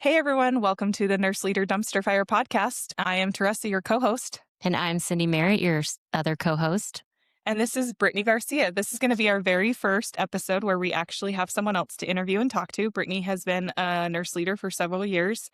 Hey everyone, welcome to the Nurse Leader Dumpster Fire podcast. I am Taresa, your co-host. And I'm Cindy Merritt, your other co-host. And this is Britney Garcia. This is going to be our very first episode where we actually have someone else to interview and talk to. Britney has been a nurse leader for several years,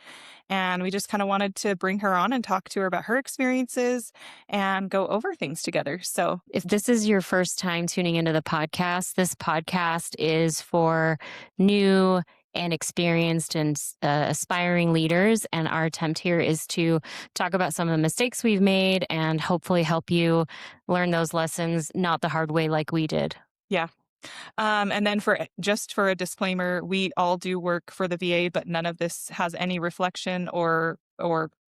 and we just kind of wanted to bring her on and talk to her about her experiences and go over things together. So if this is your first time tuning into the podcast, this podcast is for new and experienced and aspiring leaders. And our attempt here is to talk about some of the mistakes we've made and hopefully help you learn those lessons, not the hard way like we did. Yeah. And then for a disclaimer, we all do work for the VA, but none of this has any reflection or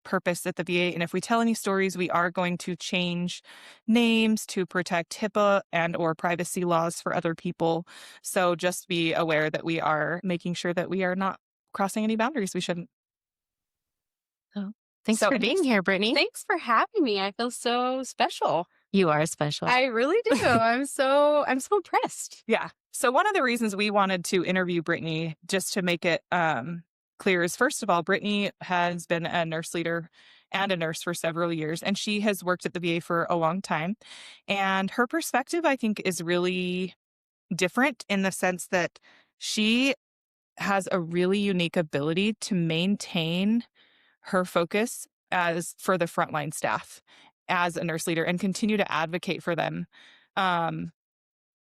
purpose at the VA. And if we tell any stories, we are going to change names to protect HIPAA and or privacy laws for other people. So just be aware that we are making sure that we are not crossing any boundaries we shouldn't. Oh, thanks for being here, Britney. Thanks for having me. I feel so special. You are special. I really do. I'm so impressed. Yeah. So one of the reasons we wanted to interview Britney, just to make it clear, is first of all, Britney has been a nurse leader and a nurse for several years, and she has worked at the VA for a long time. And her perspective, I think, is really different in the sense that she has a really unique ability to maintain her focus as for the frontline staff as a nurse leader and continue to advocate for them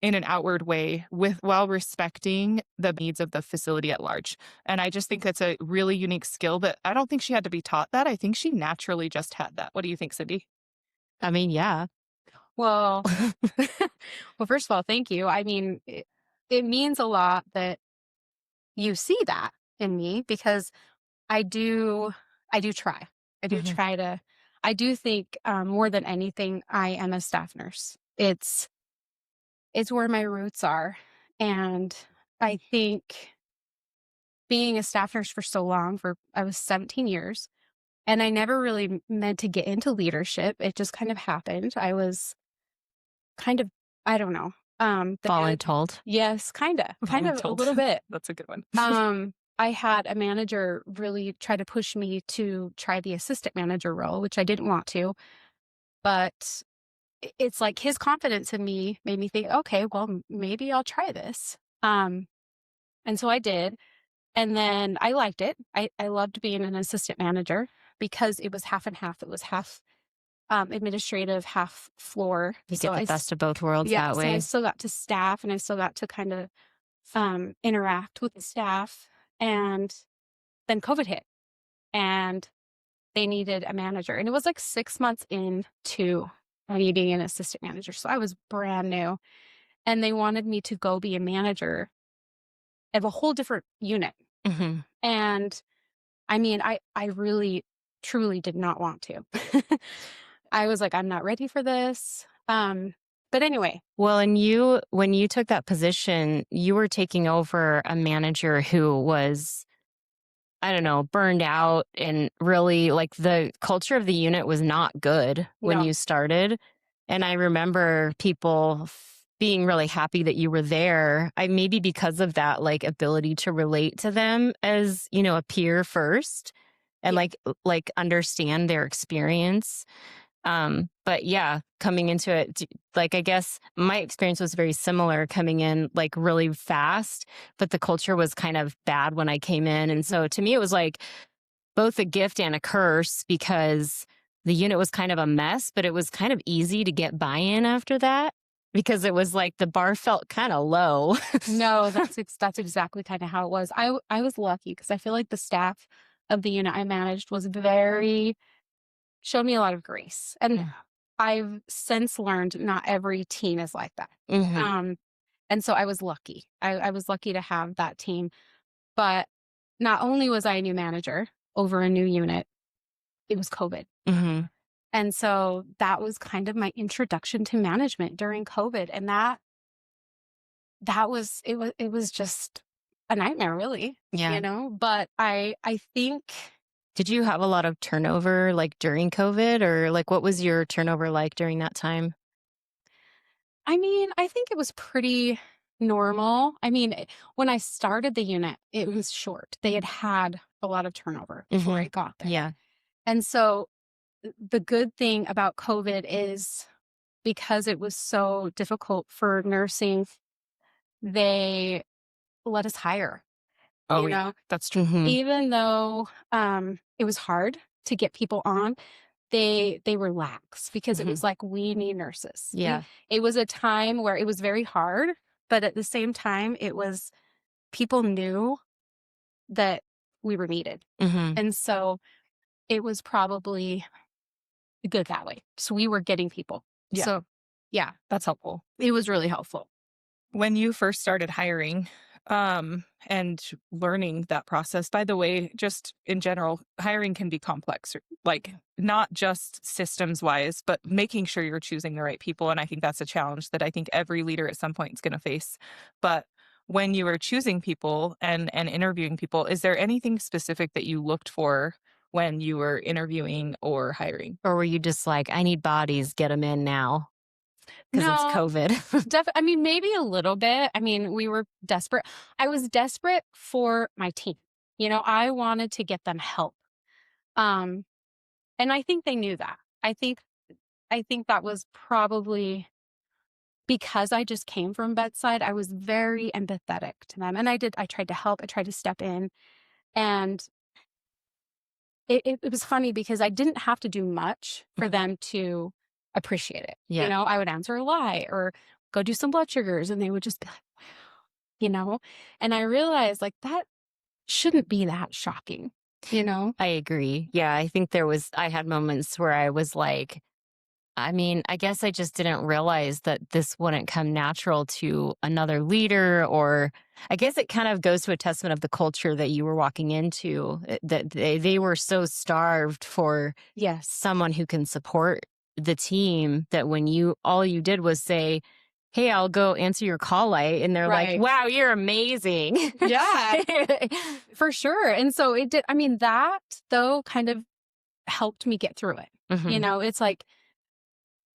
in an outward way while respecting the needs of the facility at large. And I just think that's a really unique skill that I don't think she had to be taught that. I think she naturally just had that. What do you think, Cindy? I mean, yeah. Well, first of all, thank you. I mean, it means a lot that you see that in me because I do try. I do try to, I do think more than anything, I am a staff nurse. It's where my roots are. And I think being a staff nurse for so long, I was 17 years, and I never really meant to get into leadership. It just kind of happened. I was kind of, I don't know. Voluntold. Yes, kind of a little bit. That's a good one. I had a manager really try to push me to try the assistant manager role, which I didn't want to, but it's like his confidence in me made me think, okay, well, maybe I'll try this. And so I did. And then I liked it. I loved being an assistant manager because it was half and half. It was half administrative, half floor. You get the best of both worlds that way. So I still got to staff and I still got to kind of interact with the staff. And then COVID hit and they needed a manager. And it was like 6 months into needing an assistant manager. So I was brand new and they wanted me to go be a manager of a whole different unit. Mm-hmm. And I mean, I really, truly did not want to. I was like, I'm not ready for this. But anyway. Well, and when you took that position, you were taking over a manager who was, I don't know, burned out, and really like the culture of the unit was not good when you started. And I remember people being really happy that you were there. Maybe because of that, like ability to relate to them as, a peer first and like understand their experience. But yeah, coming into it, like, I guess my experience was very similar coming in like really fast, but the culture was kind of bad when I came in. And so to me, it was like both a gift and a curse because the unit was kind of a mess, but it was kind of easy to get buy-in after that because it was like the bar felt kind of low. No, that's exactly kind of how it was. I was lucky because I feel like the staff of the unit I managed was showed me a lot of grace. And I've since learned not every team is like that. Mm-hmm. And so I was lucky. I was lucky to have that team. But not only was I a new manager over a new unit, it was COVID. Mm-hmm. And so that was kind of my introduction to management during COVID. And it was just a nightmare, really. Yeah. But I think. Did you have a lot of turnover like during COVID, or like what was your turnover like during that time? I mean, I think it was pretty normal. I mean, when I started the unit, it was short. They had a lot of turnover before I got there. Yeah. And so the good thing about COVID is because it was so difficult for nursing, they let us hire, Oh, you yeah, know, that's true. even though it was hard to get people on, they relaxed because it was like, we need nurses. Yeah. It was a time where it was very hard, but at the same time, it was people knew that we were needed. And so it was probably good that way. So we were getting people. Yeah. So yeah, That's helpful. it was really helpful. When you first started hiring, and learning that process, by the way, just in general, hiring can be complex, like not just systems wise, but making sure you're choosing the right people. And I think that's a challenge that I think every leader at some point is going to face. But when you were choosing people and interviewing people, is there anything specific that you looked for when you were interviewing or hiring? Or were you just like, I need bodies, get them in now? Because it's No, COVID. I mean, maybe a little bit. I mean, we were desperate. I was desperate for my team. You know, I wanted to get them help. And I think they knew that. I think that was probably because I just came from bedside. I was very empathetic to them. And I tried to help. I tried to step in. And it was funny because I didn't have to do much for them to appreciate it. Yeah. You know, I would answer a lie or go do some blood sugars and they would just be like, wow, you know? And I realized like that shouldn't be that shocking, you know? I agree. Yeah. I think I had moments where I was like, I mean, I guess I just didn't realize that this wouldn't come natural to another leader, or I guess it kind of goes to a testament of the culture that you were walking into, that they were so starved for Yes. someone who can support the team that when all you did was say, hey, I'll go answer your call light. And they're like, Right. wow, you're amazing. Yeah, for sure. And so it did. I mean, that though kind of helped me get through it. You know, it's like,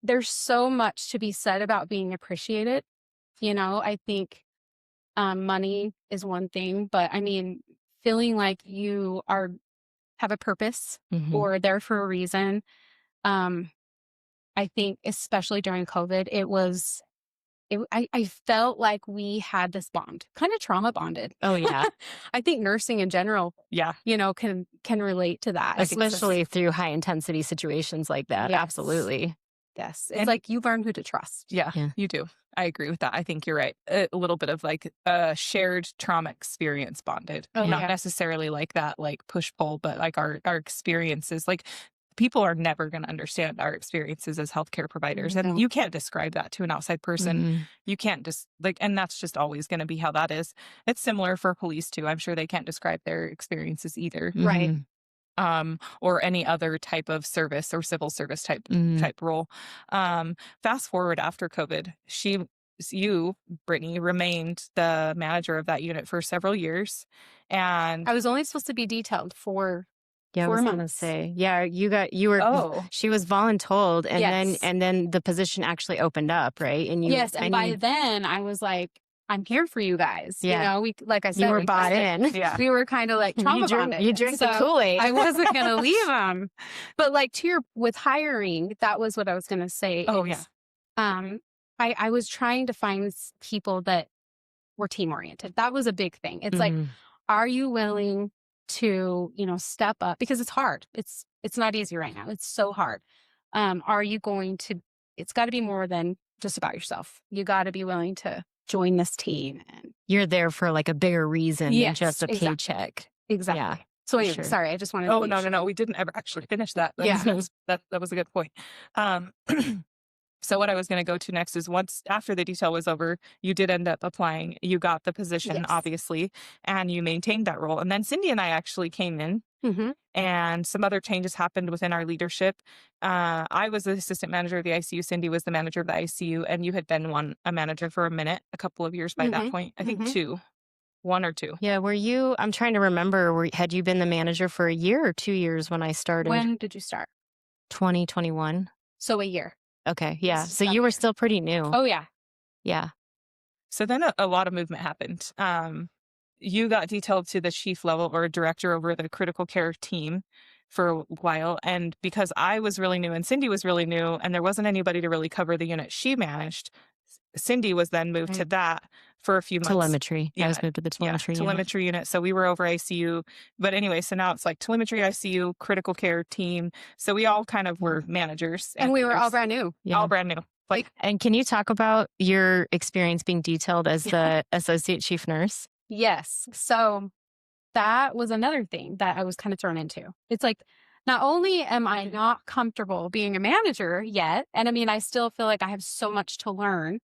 there's so much to be said about being appreciated. You know, I think money is one thing, but I mean, feeling like you have a purpose or there for a reason. I think especially during COVID, I felt like we had this bond, kind of trauma bonded. Oh, yeah. I think nursing in general, Yeah. you know, can relate to that. Especially through high intensity situations like that. Yes. Absolutely. Yes. It's like you learn who to trust. Yeah, Yeah. you do. I agree with that. I think you're right. A little bit of like a shared trauma experience bonded. Oh, Not yeah. necessarily like that, like push pull, but like our experiences. Like people are never going to understand our experiences as healthcare providers. And No. you can't describe that to an outside person. You can't just like, and that's just always going to be how that is. It's similar for police too. I'm sure they can't describe their experiences either. Right. Or any other type of service or civil service type role. Fast forward after COVID, you, Brittany, remained the manager of that unit for several years, and I was only supposed to be detailed for Yeah, I 4 was gonna months. say. Yeah, you were. Oh. She was voluntold, and Yes. then the position actually opened up, right? And Yes, and by then I was like, I'm here for you guys. Yeah. You know, we like I said, you were bought in. Yeah. we were kind of like trauma bonded. You drink the So Kool-Aid. I wasn't gonna leave them. But like with hiring, that was what I was gonna say. Oh, is, I was trying to find people that were team oriented. That was a big thing. It's like, are you willing to, you know, step up? Because it's hard. It's not easy right now. It's so hard. Are you going to, it's got to be more than just about yourself. You got to be willing to join this team. And You're there for like a bigger reason than Yes, just a exactly. paycheck. exactly. Yeah. So anyway, sure. sorry, I just wanted Oh, to no. We didn't ever actually finish that. Yeah. That was a good point. So what I was going to go to next is once after the detail was over, you did end up applying. You got the position, Yes. obviously, and you maintained that role. And then Cindy and I actually came in, and some other changes happened within our leadership. I was the assistant manager of the ICU. Cindy was the manager of the ICU, and you had been a manager for a couple of years by that point. I think 1 or 2. Yeah, were you? I'm trying to remember. Had you been the manager for a year or 2 years when I started? When did you start? 2021. So a year. Okay, yeah. This is So you were about- still pretty new. Oh yeah. Yeah. So then a lot of movement happened. you got detailed to the chief level or director over the critical care team for a while. And because I was really new and Cindy was really new and there wasn't anybody to really cover the unit she managed, Cindy was then moved to that for a few months. Telemetry. I Yeah. was moved to the telemetry unit. Telemetry unit. So we were over ICU. But anyway, so now it's like telemetry, ICU, critical care team. So we all kind of were managers. And we were all there's- brand new. Yeah. all brand new. Like, And can you talk about your experience being detailed as the associate chief nurse? Yes. So that was another thing that I was kind of thrown into. It's like, not only am I not comfortable being a manager yet, and I mean, I still feel like I have so much to learn.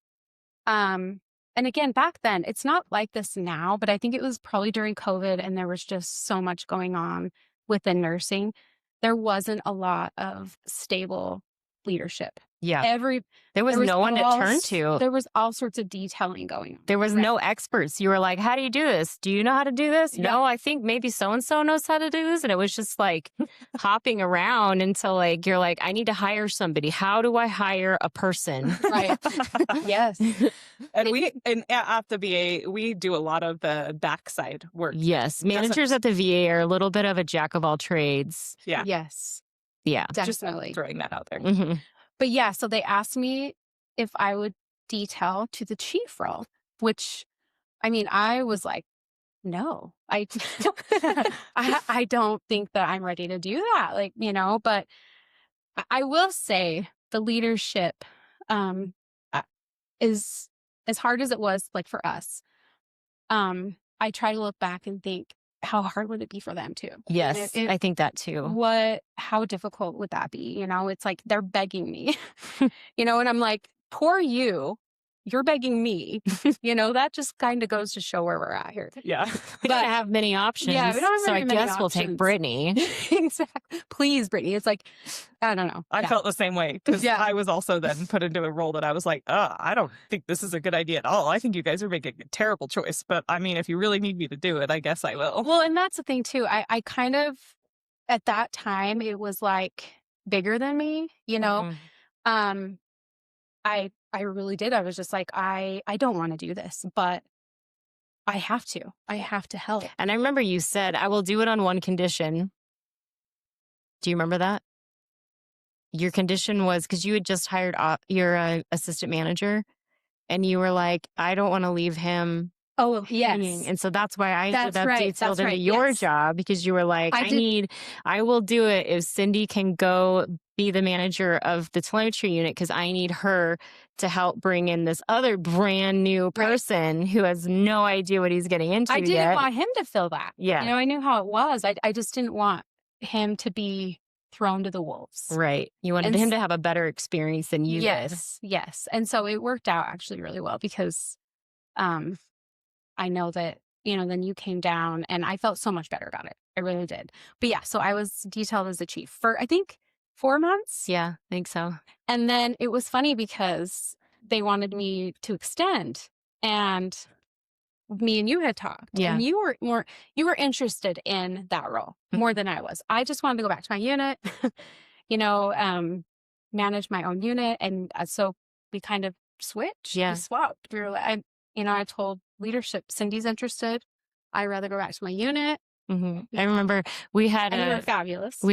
And again, back then, it's not like this now, but I think it was probably during COVID and there was just so much going on within nursing. There wasn't a lot of stable leadership. Yeah. There There was no one to turn to. There was all sorts of detailing going on. There was no experts. You were like, how do you do this? Do you know how to do this? Yeah. No, I think maybe so-and-so knows how to do this. And it was just like hopping around until like, you're like, I need to hire somebody. How do I hire a person? Right. Yes. and at the VA, we do a lot of the backside work. Yes. Managers at the VA are a little bit of a jack of all trades. Yeah. Yes. Yeah. Definitely. Just throwing that out there. Mhm. But yeah, so they asked me if I would detail to the chief role, which, I mean, I was like, no, I don't think that I'm ready to do that. Like, but I will say the leadership is as hard as it was like for us. I try to look back and think, how hard would it be for them too? Yes. I think that too. How difficult would that be? It's like they're begging me, and I'm like, poor you, you're begging me. That just kind of goes to show where we're at here. Yeah. We don't have many options. Yeah, we don't have so very I many guess we'll take options. Brittany. Exactly. Please, Brittany. It's like, I don't know. I felt the same way because Yeah. I was also then put into a role that I was like, I don't think this is a good idea at all. I think you guys are making a terrible choice. But I mean, if you really need me to do it, I guess I will. Well, and that's the thing too. I kind of, at that time, it was like bigger than me, Mhm. I really did. I was just like, I don't want to do this, but I have to help. And I remember you said, I will do it on one condition. Do you remember that? Your condition was because you had just hired your assistant manager and you were like, I don't want to leave him Oh, hanging. yes. And so that's why I ended That's up right, detailed that's into right, your yes. job because you were like, I will do it if Cindy can go be the manager of the telemetry unit because I need her to help bring in this other brand new person who has no idea what he's getting into I didn't yet. want him to feel that. Yeah. I knew how it was. I just didn't want him to be thrown to the wolves. Right. You wanted And him to have a better experience than you did. Yes. And so it worked out actually really well because I know that, then you came down and I felt so much better about it. I really did. But yeah, so I was detailed as a chief for, I think, 4 months. Yeah, I think so. And then it was funny because they wanted me to extend and me and you had talked. Yeah. And you were interested in that role more than I was. I just wanted to go back to my unit, manage my own unit. And so we kind of switched. Yeah. We swapped. We were like, I told leadership, Cindy's interested. I'd rather go back to my unit. Mm-hmm. I remember we had And you were fabulous. Both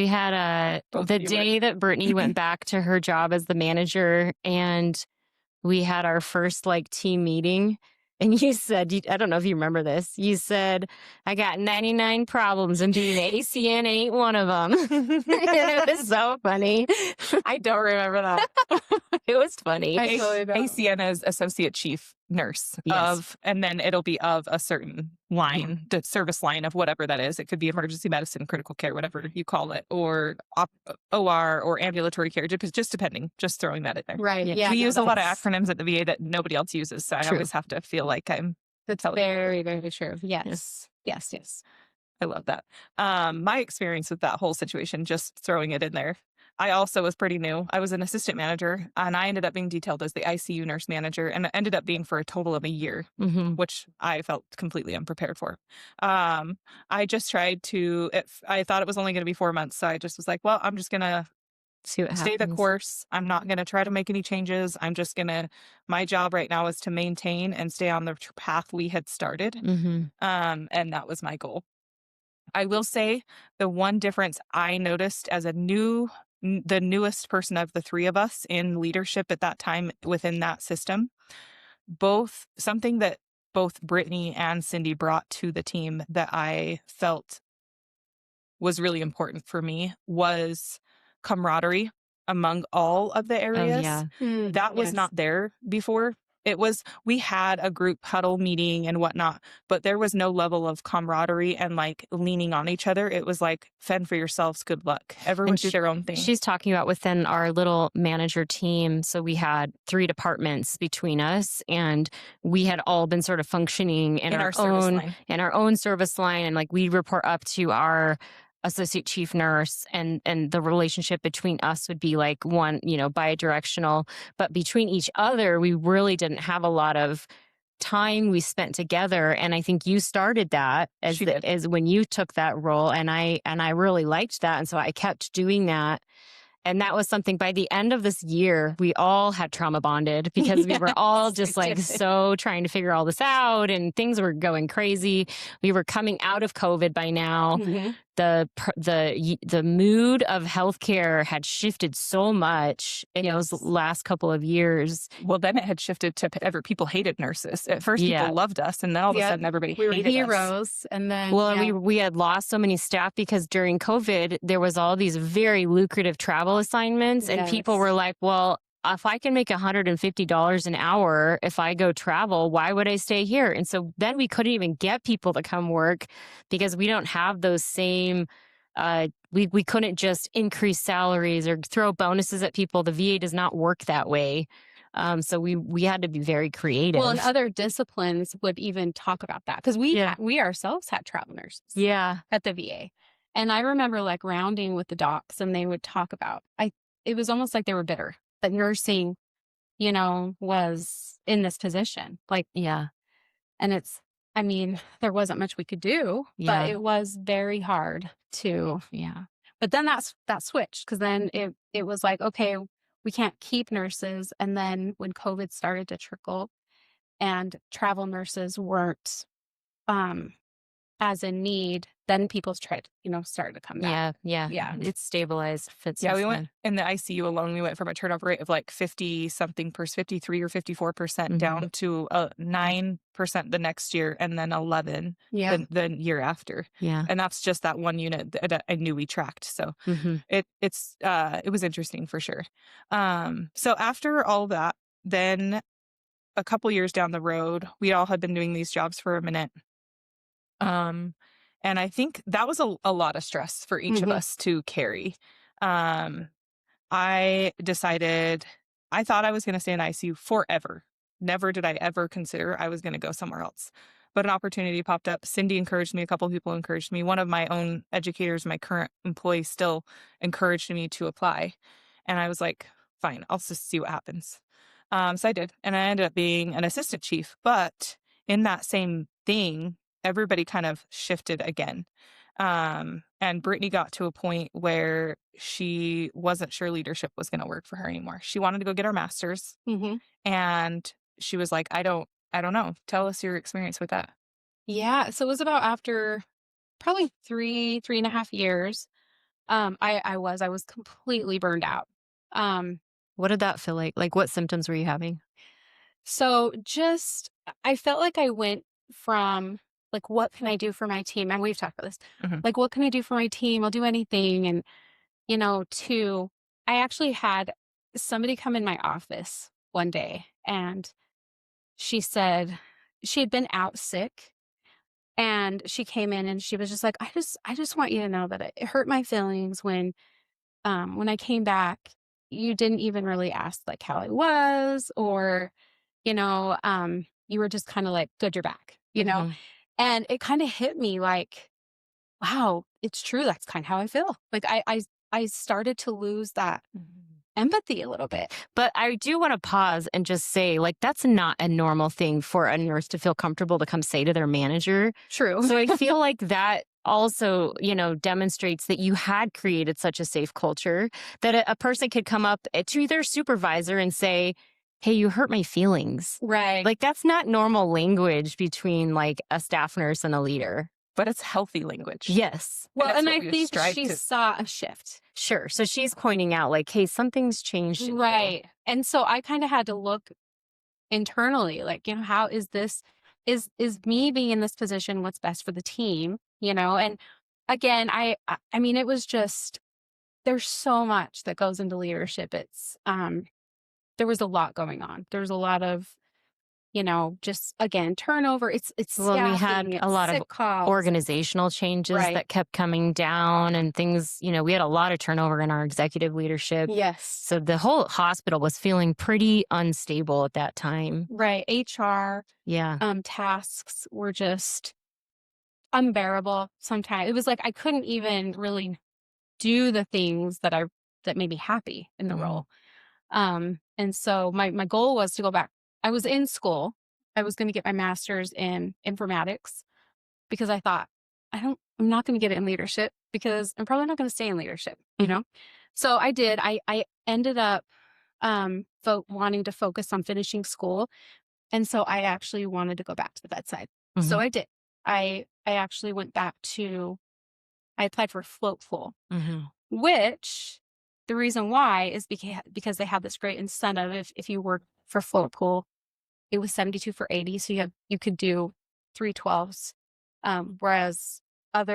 the of you were. day that Brittany went back to her job as the manager and we had our first team meeting. And you said, I don't know if you remember this. You said, I got 99 problems and being ACN ain't one of them. It was so funny. I don't remember that. It was funny. I totally don't. ACN is Associate Chief Nurse Yes. and then it'll be of a certain line, the service line of whatever that is. It could be emergency medicine, critical care, whatever you call it, or OR or ambulatory care, just depending, just throwing that in there. Right. Yeah. Yeah. We use a lot of that's- acronyms at the VA that nobody else uses. So I True. always have to feel like I'm That's telling. very, very true. Yes. Yes. I love that. My experience with that whole situation, just throwing it in there. I also was pretty new. I was an assistant manager and I ended up being detailed as the ICU nurse manager and it ended up being for a total of a year, Mm-hmm. which I felt completely unprepared for. I just tried to, I thought it was only going to be 4 months. So I just was like, well, I'm just going to See what stay the happens. course. I'm not going to try to make any changes. I'm just going to, my job right now is to maintain and stay on the path we had started. Mm-hmm. And that was my goal. I will say the one difference I noticed as the newest person of the three of us in leadership at that time within that system, something that both Brittany and Cindy brought to the team that I felt was really important for me was camaraderie among all of the Oh, areas. yeah. That was Yes. not there before. We had a group huddle meeting and whatnot, but there was no level of camaraderie and like leaning on each other. It was like, fend for yourselves, good luck. Everyone did their own thing. She's talking about within our little manager team. So we had 3 departments between us, and we had all been sort of functioning in our own service line. And like we report up to our associate chief nurse, and the relationship between us would be like one, bi-directional, but between each other, we really didn't have a lot of time we spent together. And I think you started that as when you took that role. And I really liked that. And so I kept doing that. And that was something by the end of this year, we all had trauma bonded because we were all just like so trying to figure all this out, and things were going crazy. We were coming out of COVID by now. Mm-hmm. The mood of healthcare had shifted so much in those last couple of years. Well, then it had shifted to people hated nurses. At first, people loved us, and then all of a sudden, everybody hated us. Heroes, and then we had lost so many staff because during COVID, there was all these very lucrative travel assignments, and people were like, "Well, if I can make $150 an hour if I go travel, why would I stay here?" And so then we couldn't even get people to come work because we don't have those same. We couldn't just increase salaries or throw bonuses at people. The VA does not work that way. So we had to be very creative. Well, and other disciplines would even talk about that because we ourselves had travel nurses. At the VA, and I remember like rounding with the docs, and they would talk about it was almost like they were bitter that nursing, was in this position. And there wasn't much we could do, but it was very hard to, But then that switched, because then it was like, okay, we can't keep nurses. And then when COVID started to trickle and travel nurses weren't as in need, then people started to come back. Yeah. It's stabilized. We went in the ICU alone. We went from a turnover rate of like 50-something, 53 or 54% down to 9% the next year, and then 11 the year after. And that's just that one unit that I knew we tracked. So it was interesting for sure. So after all that, then a couple years down the road, we all had been doing these jobs for a minute. And I think that was a lot of stress for each of us to carry. I decided, I thought I was going to stay in ICU forever. Never did I ever consider I was going to go somewhere else. But an opportunity popped up. Cindy encouraged me. A couple of people encouraged me. One of my own educators, my current employee, still encouraged me to apply. And I was like, fine, I'll just see what happens. So I did. And I ended up being an assistant chief. But in that same thing, everybody kind of shifted again. And Brittany got to a point where she wasn't sure leadership was going to work for her anymore. She wanted to go get her master's. And she was like, I don't know. Tell us your experience with that. Yeah. So it was about after probably 3.5 years. I was completely burned out. What did that feel like? Like, what symptoms were you having? So I felt like I went from like, what can I do for my team? And we've talked about this. Like, what can I do for my team? I'll do anything. And, to, I actually had somebody come in my office one day, and she said she had been out sick, and she came in and she was just like, I just want you to know that it hurt my feelings when I came back, you didn't even really ask like how I was, or, you were just kind of like, good, you're back, And it kind of hit me like, wow, it's true. That's kind of how I feel. Like I started to lose that empathy a little bit. But I do want to pause and just say, like, that's not a normal thing for a nurse to feel comfortable to come say to their manager. True. So I feel like that also, demonstrates that you had created such a safe culture that a person could come up to their supervisor and say, hey, you hurt my feelings. Right. Like, that's not normal language between like a staff nurse and a leader. But it's healthy language. Yes. Well, and what I we think strive she to- saw a shift. Sure. So she's pointing out like, hey, something's changed. in you. Right. And so I kind of had to look internally, like, how is this, is me being in this position what's best for the team, And again, I mean, it was just, there's so much that goes into leadership. It's there was a lot going on. There's a lot of, just again, turnover. It's Well, we had staffing, a it's lot of sick calls. organizational changes Right. that kept coming down and things, we had a lot of turnover in our executive leadership. Yes. So the whole hospital was feeling pretty unstable at that time. Right. HR Yeah. tasks were just unbearable sometimes. It was like I couldn't even really do the things that made me happy in the Mhm. role. And so my goal was to go back. I was in school. I was going to get my master's in informatics because I thought I'm not going to get it in leadership because I'm probably not going to stay in leadership, So I did. I ended up wanting to focus on finishing school. And so I actually wanted to go back to the bedside. So Mhm. I did. I actually went back I applied for float pool, Mhm. which the reason why is because they have this great incentive. If you work for float pool, it was 72 for 80. So you could do 312s. Whereas at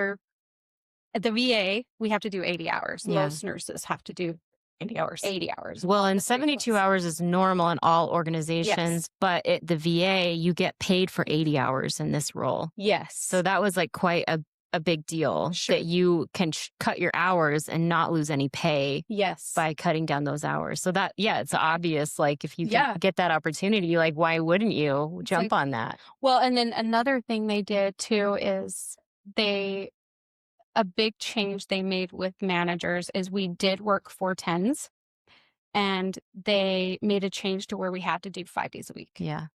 the VA, we have to do 80 hours. Yeah. Most nurses have to do 80 hours. 80 hours. Well, not and the 72 312s. hours is normal in all organizations, Yes. but at the VA, you get paid for 80 hours in this role. Yes. So that was like quite a big deal Sure. that you can cut your hours and not lose any pay yes. by cutting down those hours. So that, it's obvious. Like if you can Yeah. get that opportunity, like why wouldn't you It's jump like- on that? Well, and then another thing they did too is a big change they made with managers is we did work 410s and they made a change to where we had to do 5 days a week. Yeah.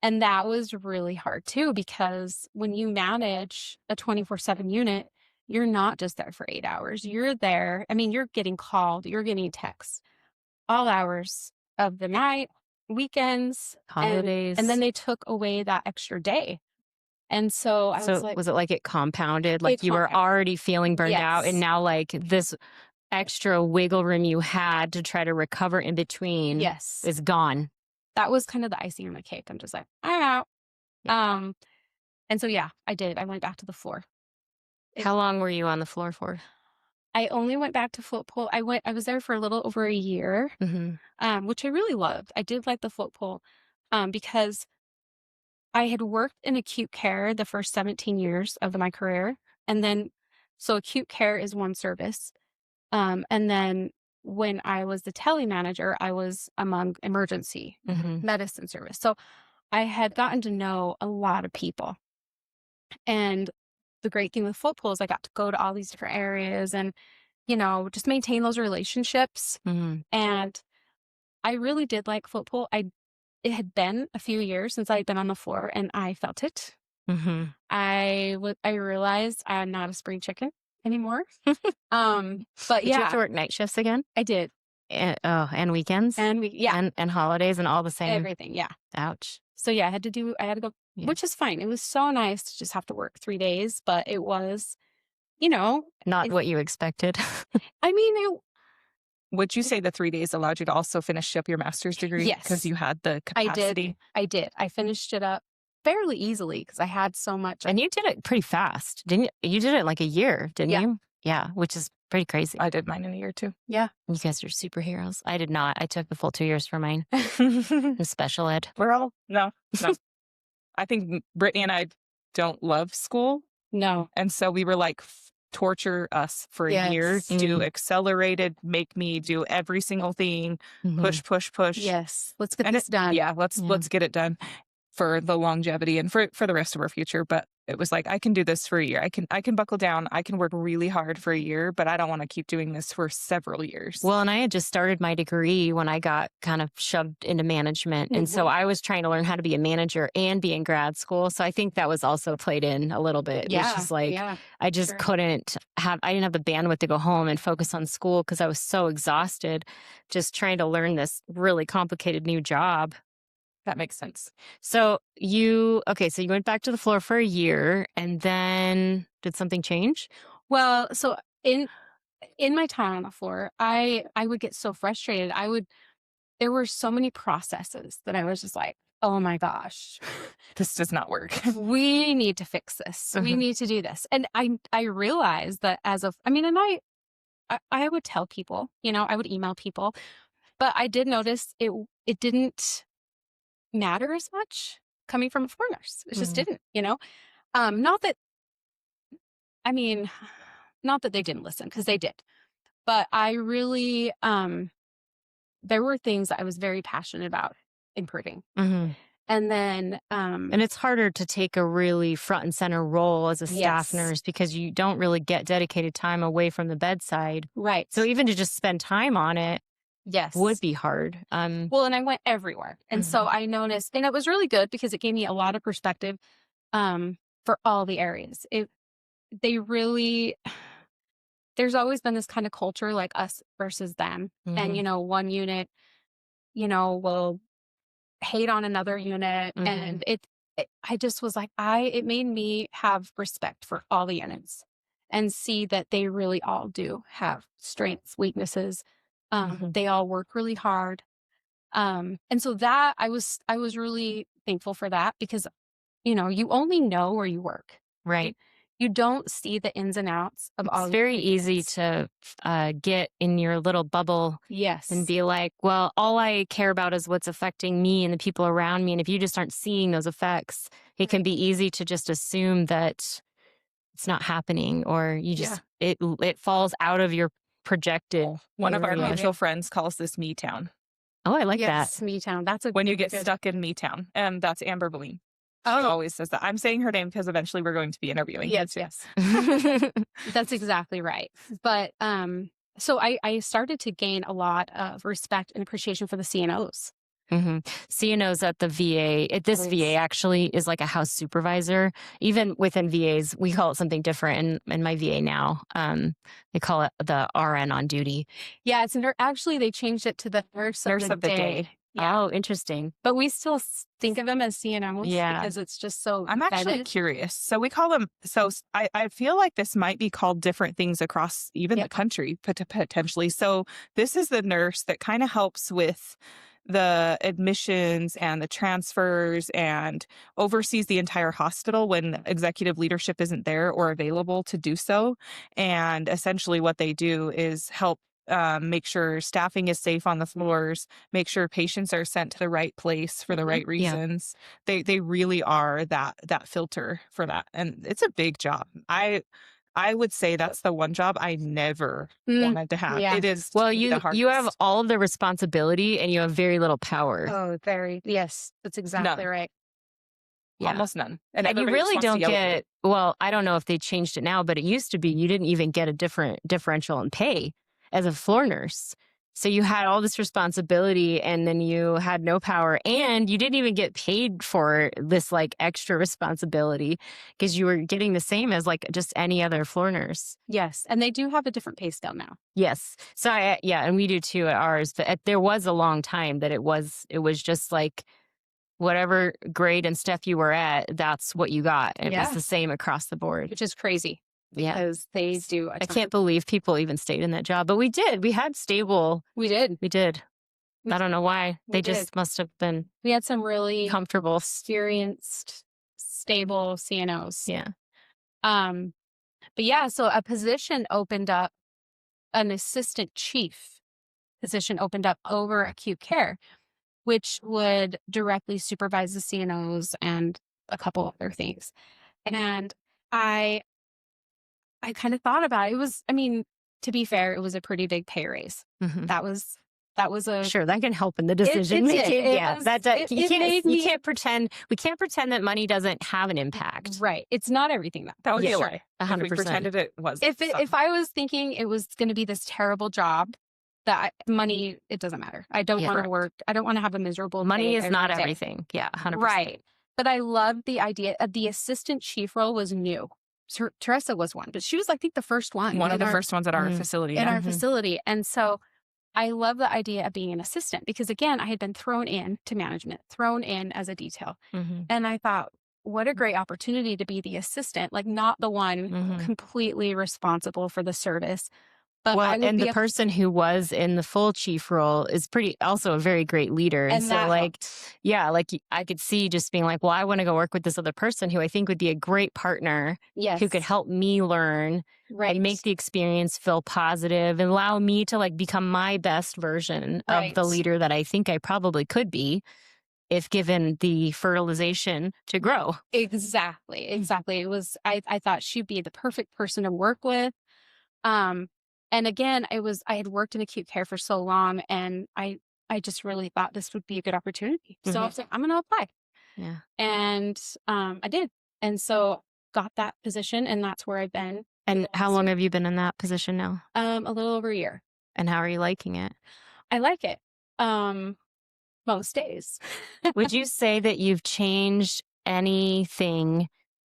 And that was really hard too, because when you manage a 24/7 unit, you're not just there for 8 hours. You're there. I mean, you're getting called, you're getting texts all hours of the night, weekends, Holidays. And then they took away that extra day. And so I was like, was it like it compounded? Like you were compounded. already feeling burned out Yes. and now like this extra wiggle room you had to try to recover in between yes, is gone. that was kind of the icing on the cake. I'm just like, I'm out. And so, yeah, I did. I went back to the floor. How long were you on the floor for? I only went back to float pool. I was there for a little over a year, Mm-hmm. which I really loved. I did like the float pool because I had worked in acute care the first 17 years of my career. And then, so acute care is one service. And then when I was the tele manager, I was among emergency Mm-hmm. medicine service. So I had gotten to know a lot of people. And the great thing with float pool is I got to go to all these different areas and, just maintain those relationships. Mm-hmm. And I really did like float pool. It had been a few years since I had been on the floor and I felt it. Mm-hmm. I realized I'm not a spring chicken anymore. But Did you have to work night shifts again? I did. And weekends? And And holidays and all the same? everything. Yeah. Ouch. So yeah, I had to go, Yeah. which is fine. It was so nice to just have to work 3 days, but it was, Not what you expected. I mean, Would you say the 3 days allowed you to also finish up your master's degree? Yes. Because you had the capacity. I did. I finished it up fairly easily because I had so much. And you did it pretty fast, didn't you? You did it in like a year, didn't Yeah. you? Yeah, which is pretty crazy. I did mine in a year too. Yeah. You guys are superheroes. I did not. I took the full 2 years for mine. In special ed. We're all, no. I think Brittany and I don't love school. No. And so we were like, torture us for a year, Yes. do accelerated, make me do every single thing, Mhm. push. Yes. Let's get And this done. Yeah, let's get it done for the longevity and for the rest of our future. But it was like, I can do this for a year. I can buckle down. I can work really hard for a year, but I don't want to keep doing this for several years. Well, and I had just started my degree when I got kind of shoved into management. And so I was trying to learn how to be a manager and be in grad school. So I think that was also played in a little bit. It was just like, I just couldn't have, I didn't have the bandwidth to go home and focus on school because I was so exhausted just trying to learn this really complicated new job. That makes sense. So you went back to the floor for a year and then did something change? Well, so in my time on the floor, I would get so frustrated. There were so many processes that I was just like, oh my gosh, This does not work. we need to fix this. We need to do this. And I realized that I would tell people, I would email people, but I did notice it didn't matter as much coming from a floor nurse. It just didn't, not that, not that they didn't listen, because they did, but I really, there were things I was very passionate about improving. And then, and it's harder to take a really front and center role as a staff nurse because you don't really get dedicated time away from the bedside. Right. So even to just spend time on it would be hard. Well, and I went everywhere. And so I noticed, and it was really good because it gave me a lot of perspective for all the areas. There's always been this kind of culture like us versus them. And, one unit, will hate on another unit. And I just was like, it made me have respect for all the units and see that they really all do have strengths, weaknesses. They all work really hard. And so that I was really thankful for that because, you only know where you work. Right. You don't see the ins and outs of all. It's very easy to get in your little bubble. Yes. And be like, well, all I care about is what's affecting me and the people around me. And if you just aren't seeing those effects, it can be easy to just assume that it's not happening or you just, it falls out of your projected. One of our mutual friends calls this Me Town. Oh, I like yes, that. Me Town. That's when you get stuck in Me Town. And that's Amber Boline. She always says that. I'm saying her name because eventually we're going to be interviewing. Yes. That's exactly right. But so I started to gain a lot of respect and appreciation for the CNOs. CNOs at the VA, VA actually is like a house supervisor. Even within VAs, we call it something different in my VA now. They call it the RN on duty. Yeah, it's actually they changed it to the nurse of the day. Yeah. Oh, interesting. But we still think of them as CNOs because it's just so I'm actually curious. So we call them, I feel like this might be called different things across even the country potentially. So this is the nurse that kind of helps with the admissions and the transfers and oversees the entire hospital when executive leadership isn't there or available to do so. And essentially what they do is help make sure staffing is safe on the floors, make sure patients are sent to the right place for the right reasons. They really are that filter for that. And it's a big job. I would say that's the one job I never wanted to have. It is you have all of the responsibility and you have very little power. Oh, very. Yes, that's exactly right. Yeah. Almost none. And you really don't get, I don't know if they changed it now, but it used to be you didn't even get a different differential in pay as a floor nurse. So you had all this responsibility and then you had no power and you didn't even get paid for this like extra responsibility because you were getting the same as like just any other floor nurse. Yes. And they do have a different pay scale now. Yes. So and we do too at ours, but there was a long time that it was just like whatever grade and stuff you were at, that's what you got. It was the same across the board. Which is crazy. Yeah. Because they do. I can't believe people even stayed in that job, but we did. We had stable. We did. I don't know why. They just must have been. We had some really comfortable, experienced, stable CNOs. Yeah. But yeah, so a position opened up, an assistant chief position opened up over acute care, which would directly supervise the CNOs and a couple other things. And I kind of thought about it. It was, to be fair, it was a pretty big pay raise. That was That was a Sure, that can help in the decision making. Yeah, you can't pretend. We can't pretend that money doesn't have an impact. Right. It's not everything That would be a sure. lie. 100%. If we pretended it was. If I was thinking it was going to be this terrible job, money, it doesn't matter. I don't want to work. I don't want to have a miserable money day is not every day. everything. Yeah, 100%. Right. But I love the idea of the assistant chief role was new. Teresa was one, but she was, I think, the first one. One of the first ones at our facility. In our facility. And so I love the idea of being an assistant because, again, I had been thrown in to management, thrown in as a detail. And I thought, what a great opportunity to be the assistant, like not the one completely responsible for the service. But and the person who was in the full chief role is also a very great leader. And so I could see just being like, well, I want to go work with this other person who I think would be a great partner who could help me learn and make the experience feel positive and allow me to like become my best version of the leader that I think I probably could be if given the fertilization to grow. Exactly. It was, I thought she'd be the perfect person to work with. And again, I had worked in acute care for so long, and I just really thought this would be a good opportunity. So I was like, I'm going to apply. Yeah. And I did. And so got that position, and that's where I've been. And how long have you been in that position now? A little over a year. And how are you liking it? I like it. Most days. Would you say that you've changed anything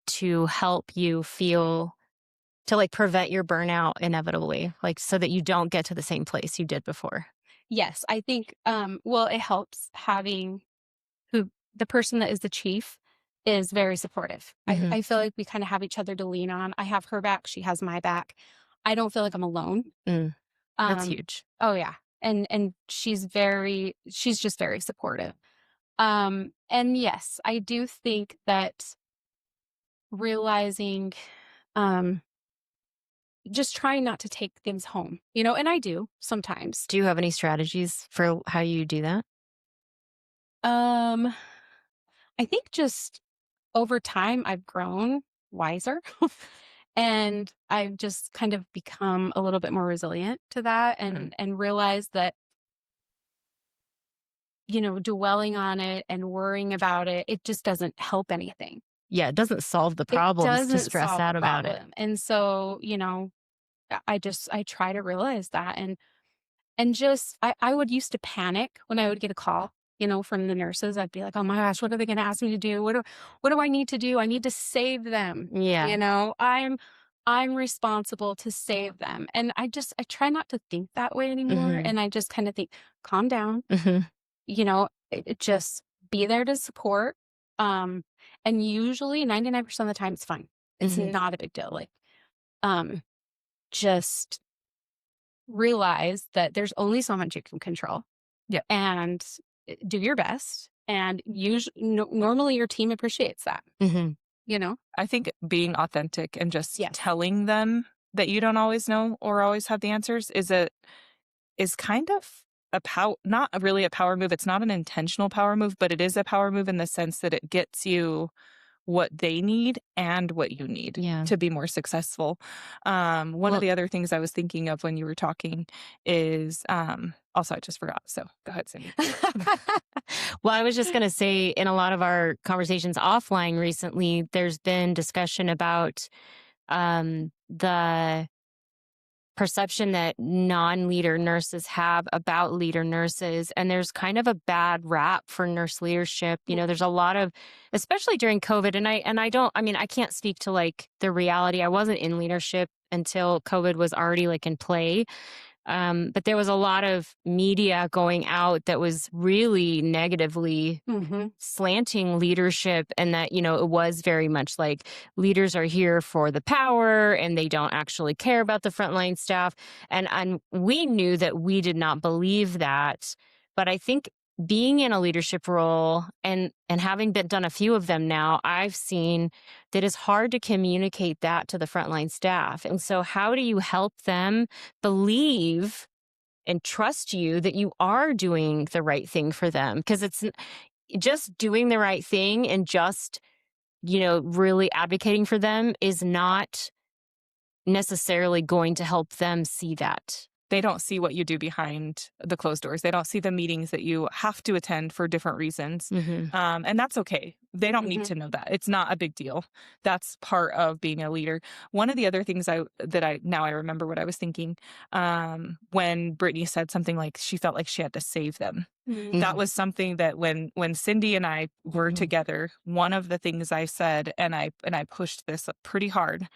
to help you feel to like prevent your burnout inevitably, like so that you don't get to the same place you did before? Yes, I think, it helps having the person that is the chief is very supportive. I feel like we kind of have each other to lean on. I have her back. She has my back. I don't feel like I'm alone. That's huge. Oh yeah. And she's just very supportive. And yes, I do think that realizing, just trying not to take things home, and I do sometimes. Do you have any strategies for how you do that? I think just over time I've grown wiser and I've just kind of become a little bit more resilient to that and realized that, dwelling on it and worrying about it, it just doesn't help anything. Yeah, it doesn't solve the problems to stress out about it. And so, I try to realize that and just, I would used to panic when I would get a call, from the nurses. I'd be like, oh my gosh, what are they going to ask me to do? What do I need to do? I need to save them. Yeah. I'm responsible to save them. And I try not to think that way anymore. And I just kind of think, calm down, just be there to support. And usually 99% of the time it's fine. It's not a big deal. Like, just realize that there's only so much you can control. Yeah. And do your best. And normally your team appreciates that. I think being authentic and just telling them that you don't always know or always have the answers is kind of not really a power move. It's not an intentional power move, but it is a power move in the sense that it gets you what they need and what you need to be more successful. One of the other things I was thinking of when you were talking is, also I just forgot. So go ahead, Cindy. Well, I was just going to say in a lot of our conversations offline recently, there's been discussion about the perception that non-leader nurses have about leader nurses. And there's kind of a bad rap for nurse leadership. There's a lot of, especially during COVID. And I can't speak to like the reality. I wasn't in leadership until COVID was already like in play. But there was a lot of media going out that was really negatively slanting leadership, and that, it was very much like leaders are here for the power and they don't actually care about the frontline staff. And we knew that we did not believe that. But I think being in a leadership role and having done a few of them now, I've seen that it's hard to communicate that to the frontline staff. And so how do you help them believe and trust you that you are doing the right thing for them? Because it's just doing the right thing and just, really advocating for them is not necessarily going to help them see that. They don't see what you do behind the closed doors. They don't see the meetings that you have to attend for different reasons. And that's okay. They don't need to know that. It's not a big deal. That's part of being a leader. One of the other things I remember what I was thinking when Brittany said something like she felt like she had to save them. That was something that when Cindy and I were together, one of the things I said, and I pushed this pretty hard,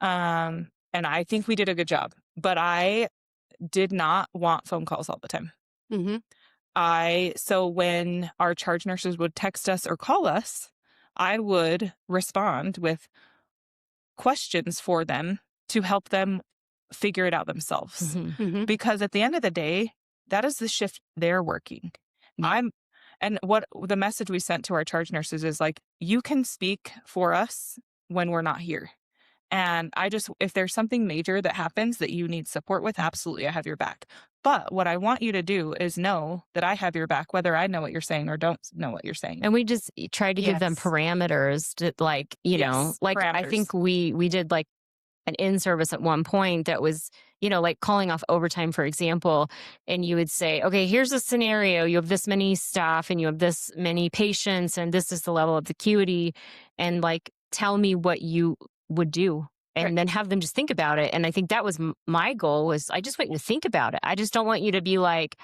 and I think we did a good job, but I did not want phone calls all the time. So when our charge nurses would text us or call us, I would respond with questions for them to help them figure it out themselves. Because at the end of the day, that is the shift they're working. And what the message we sent to our charge nurses is like, you can speak for us when we're not here. And if there's something major that happens that you need support with, absolutely, I have your back. But what I want you to do is know that I have your back, whether I know what you're saying or don't know what you're saying. And we just tried to give them parameters to I think we did like an in-service at one point that was, like calling off overtime, for example, and you would say, okay, here's a scenario. You have this many staff and you have this many patients and this is the level of acuity, and like, tell me what you would do, and then have them just think about it. And I think that was my goal, was I just want you to think about it. I just don't want you to be like,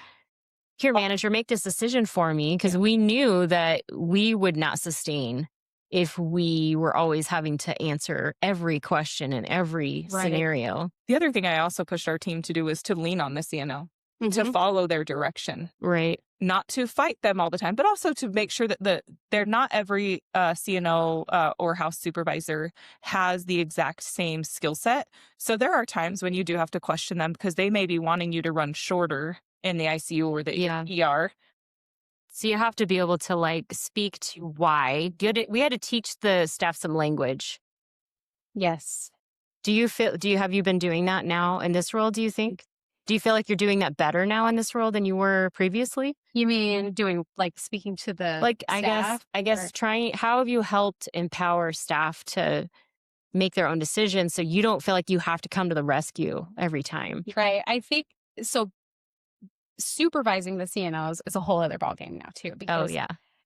here, manager, make this decision for me, because we knew that we would not sustain if we were always having to answer every question in every scenario. The other thing I also pushed our team to do was to lean on the CNO, to follow their direction. Right. Not to fight them all the time, but also to make sure that they're not every CNO or house supervisor has the exact same skill set. So there are times when you do have to question them because they may be wanting you to run shorter in the ICU or the ER. So you have to be able to like speak to why. We had to teach the staff some language. Yes. Have you been doing that now in this role, do you think? Do you feel like you're doing that better now in this role than you were previously? You mean doing like speaking to the staff? I guess how have you helped empower staff to make their own decisions so you don't feel like you have to come to the rescue every time? Right. I think so. Supervising the CNOs is a whole other ballgame now too. Because,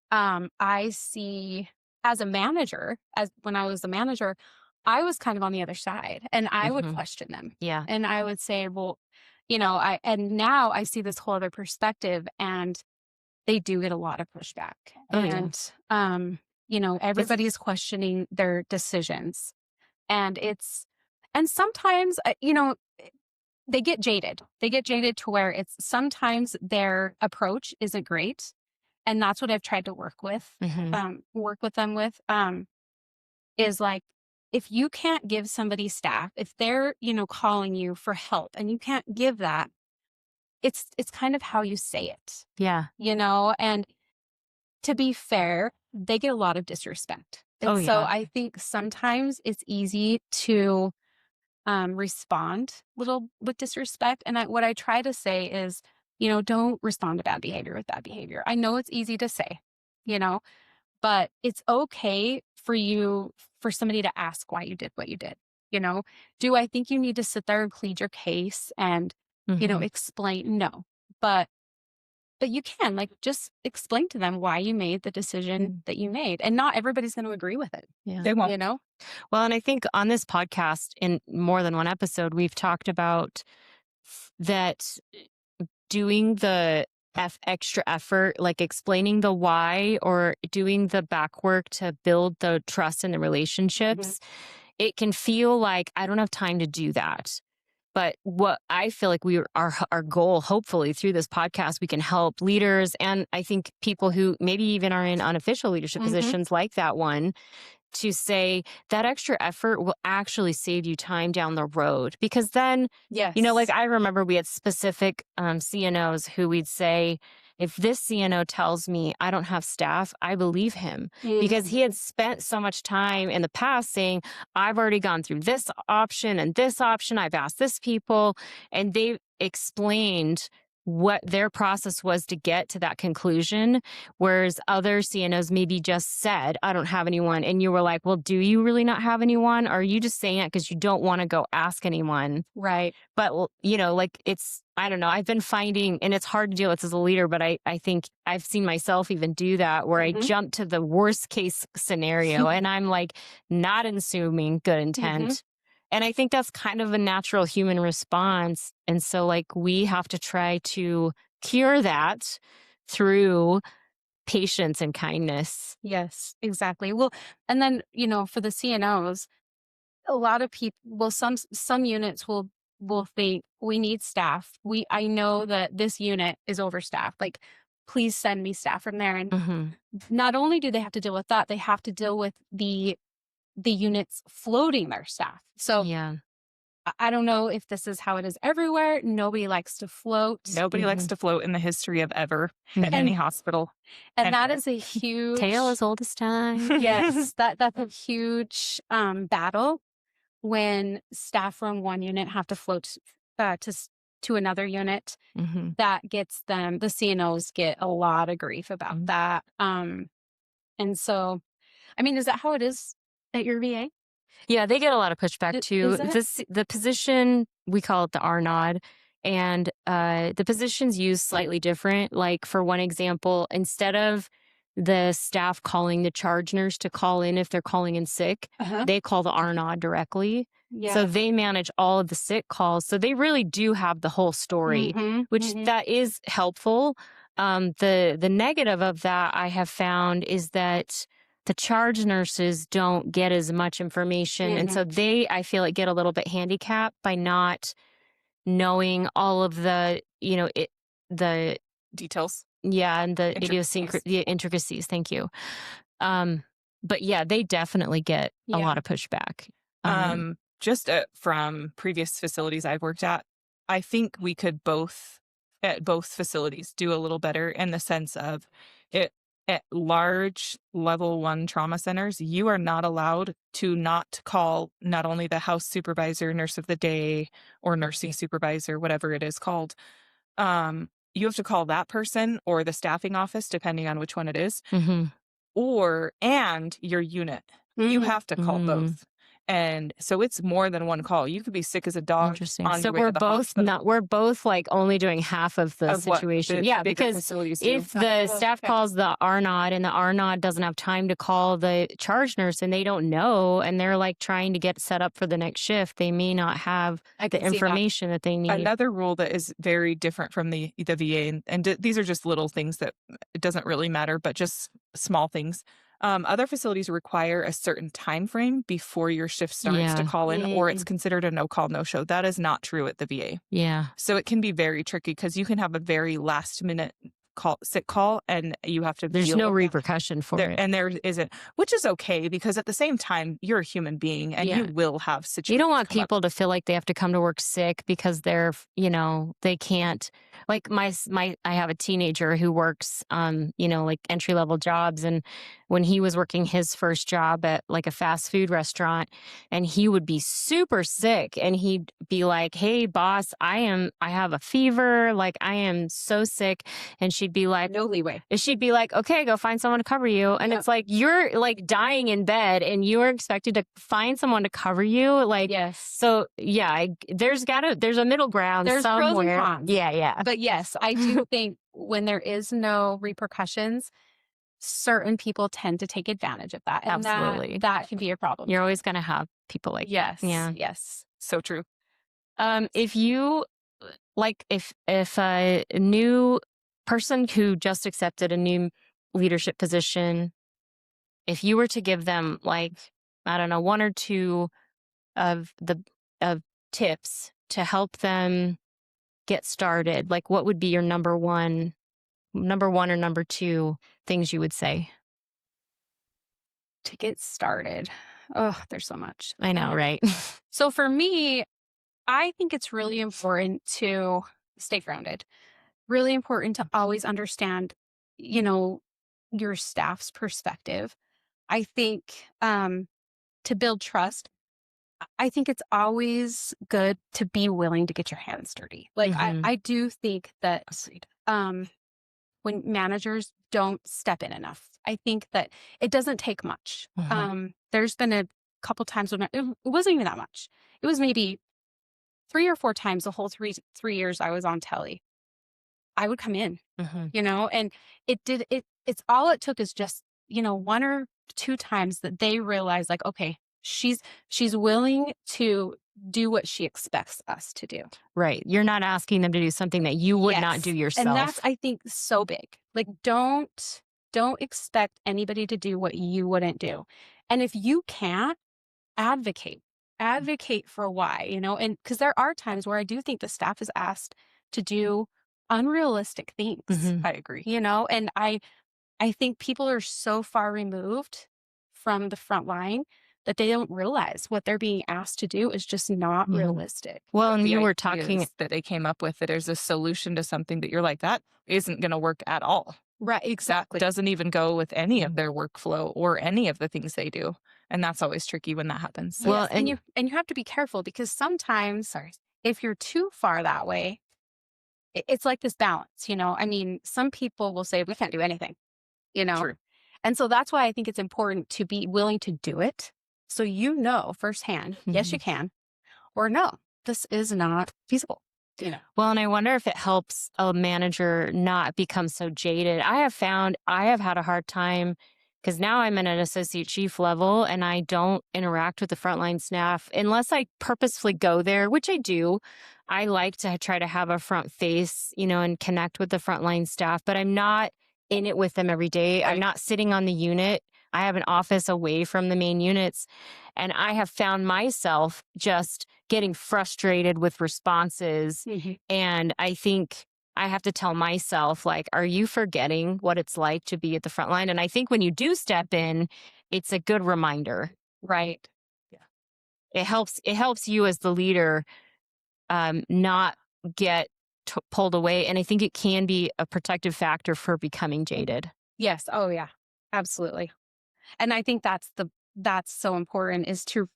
I see as a manager, when I was a manager, I was kind of on the other side, and I would question them. Yeah. And I would say, well, and now I see this whole other perspective, and they do get a lot of pushback. Everybody's questioning their decisions, and sometimes, they get jaded. They get jaded to where sometimes their approach isn't great. And that's what I've tried to work with them with, is like, if you can't give somebody staff, if they're, calling you for help and you can't give that, it's kind of how you say it. Yeah. And to be fair, they get a lot of disrespect. And so I think sometimes it's easy to respond a little with disrespect. And what I try to say is, don't respond to bad behavior with bad behavior. I know it's easy to say, but it's okay for somebody to ask why you did what you did. Do I think you need to sit there and plead your case and, explain? No, but you can just explain to them why you made the decision that you made, and not everybody's going to agree with it. Yeah. They won't. Well, and I think on this podcast, in more than one episode, we've talked about that doing the extra effort, like explaining the why or doing the back work to build the trust in the relationships, it can feel like I don't have time to do that. But what I feel like our goal, hopefully through this podcast, we can help leaders, and I think people who maybe even are in unofficial leadership positions like that one, to say that extra effort will actually save you time down the road. Because then, I remember we had specific CNOs who we'd say, if this CNO tells me I don't have staff, I believe him, because he had spent so much time in the past saying, I've already gone through this option and this option. I've asked this people, and they explained what their process was to get to that conclusion, whereas other CNOs maybe just said, I don't have anyone. And you were like, well, do you really not have anyone? Or are you just saying it because you don't want to go ask anyone? Right. But, like I don't know, I've been finding, and it's hard to deal with as a leader, but I think I've seen myself even do that where I jump to the worst case scenario and I'm like not assuming good intent. And I think that's kind of a natural human response. And so we have to try to cure that through patience and kindness. Yes, exactly. Well, and then, for the CNOs, a lot of people, well, some units will think we need staff. I know that this unit is overstaffed. Like, please send me staff from there. And not only do they have to deal with that, they have to deal with the units floating their staff. So yeah. I don't know if this is how it is everywhere. Nobody likes to float. Nobody likes to float in the history of ever at any hospital. And that is a huge tale as old as time. Yes, that's a huge battle when staff from one unit have to float to another unit. That gets them. The CNOs get a lot of grief about that. And so, I mean, is that how it is at your VA? Yeah, they get a lot of pushback too. The position, we call it the RNOD, and the position's used slightly different. Like, for one example, instead of the staff calling the charge nurse to call in if they're calling in sick, they call the RNOD directly. Yeah. So they manage all of the sick calls. So they really do have the whole story, which that is helpful. The negative of that I have found is that the charge nurses don't get as much information. And so I feel like, get a little bit handicapped by not knowing all of the, the details. Yeah. And the the intricacies. Thank you. But yeah, they definitely get a lot of pushback. Just from previous facilities I've worked at, I think we could at both facilities do a little better in the sense of it. At large level 1 trauma centers, you are not allowed to not call not only the house supervisor, nurse of the day, or nursing supervisor, whatever it is called. You have to call that person or the staffing office, depending on which one it is, and your unit. You have to call both. And so it's more than one call. You could be sick as a dog. Interesting. So we're both only doing half of the situation. Because if the staff calls the RNOD and the RNOD doesn't have time to call the charge nurse and they don't know, and they're trying to get set up for the next shift, they may not have the information that they need. Another rule that is very different from the VA, and these are just little things that it doesn't really matter, but just small things. Other facilities require a certain time frame before your shift starts to call in, or it's considered a no-call, no-show. That is not true at the VA. Yeah. So it can be very tricky because you can have a very last-minute sick call, and you have to. There's no repercussion for it, and there isn't, which is okay because at the same time you're a human being, and you will have situations. You don't want people to feel like they have to come to work sick because they're, they can't. Like I have a teenager who works entry level jobs, and when he was working his first job at a fast food restaurant, and he would be super sick, and he'd be like, "Hey boss, I have a fever, I am so sick," and she'd be like, "No leeway." She'd be like, "Okay, go find someone to cover you," and it's like you're dying in bed, and you're expected to find someone to cover you. Yes. So yeah, there's a middle ground. There's somewhere. Pros and cons. Yeah. But yes, I do think when there is no repercussions, certain people tend to take advantage of that. And absolutely. That can be a problem. You're always going to have people like yes. that. Yeah. Yes. So true. If you if a new person who just accepted a new leadership position, if you were to give them I don't know, 1 or 2 of tips to help them get started, what would be your number one or number 2 things you would say to get started? Oh, there's so much. I know, right? So for me, I think it's really important to stay grounded. Really important to always understand, your staff's perspective. I think to build trust, I think it's always good to be willing to get your hands dirty. Like Mhm. I do think that when managers don't step in enough, I think that it doesn't take much. There's been a couple times when it wasn't even that much. It was maybe 3 or 4 times the whole three years I was on telly. I would come in, Mhm. and it's all it took is just, 1 or 2 times that they realized like, okay, she's willing to do what she expects us to do. Right. You're not asking them to do something that you would not do Yes. And that's, yourself. I think, so big. Like, don't expect anybody to do what you wouldn't do. And if you can't, advocate. Advocate for why, and because there are times where I do think the staff is asked to do unrealistic things, Mhm. I agree. and I think people are so far removed from the front line that they don't realize what they're being asked to do is just not Mhm. realistic. Well, and The you were ideas talking that they came up with, that there's a solution to something that you're like, that isn't going to work at all. Right, That exactly. doesn't even go with any of their workflow or any of the things they do. And that's always tricky when that happens. So Well, Yes, and you have to be careful because sometimes, sorry, if you're too far that way, it's like this balance, I mean, some people will say we can't do anything, true. and so that's why I think it's important to be willing to do it, so firsthand, yes, you can, or no, this is not feasible. well, and I wonder if it helps a manager not become so jaded. I have found I have had a hard time because now I'm at an associate chief level and I don't interact with the frontline staff unless I purposefully go there, which I do. I like to try to have a front face, and connect with the frontline staff, but I'm not in it with them every day. I'm Right. not sitting on the unit. I have an office away from the main units. And I have found myself just getting frustrated with responses. And I think I have to tell myself, like, are you forgetting what it's like to be at the front line? And I think when you do step in, it's a good reminder. Right. It helps you as the leader not get pulled away. And I think it can be a protective factor for becoming jaded. Yes. Oh yeah, absolutely. And I think that's so important is to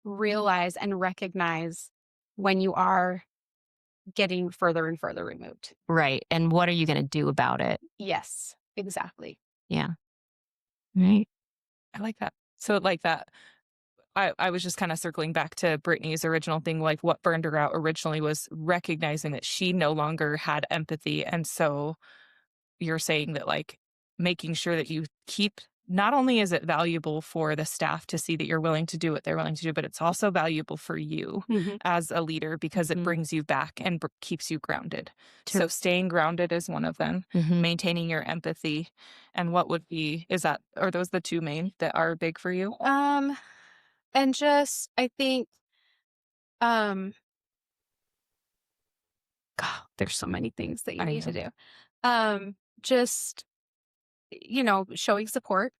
realize and recognize when you are getting further and further removed. Right. And what are you going to do about it? Yes, exactly. Yeah. Right. I like that. So like that, I was just kind of circling back to Brittany's original thing, like what burned her out originally was recognizing that she no longer had empathy. And so you're saying that, like, making sure that you keep, not only is it valuable for the staff to see that you're willing to do what they're willing to do, but it's also valuable for you as a leader because it brings you back and keeps you grounded. True. So staying grounded is one of them, maintaining your empathy. And what would be, are those the two main that are big for you? And just I think God, there's so many things that you need to do. Just showing support.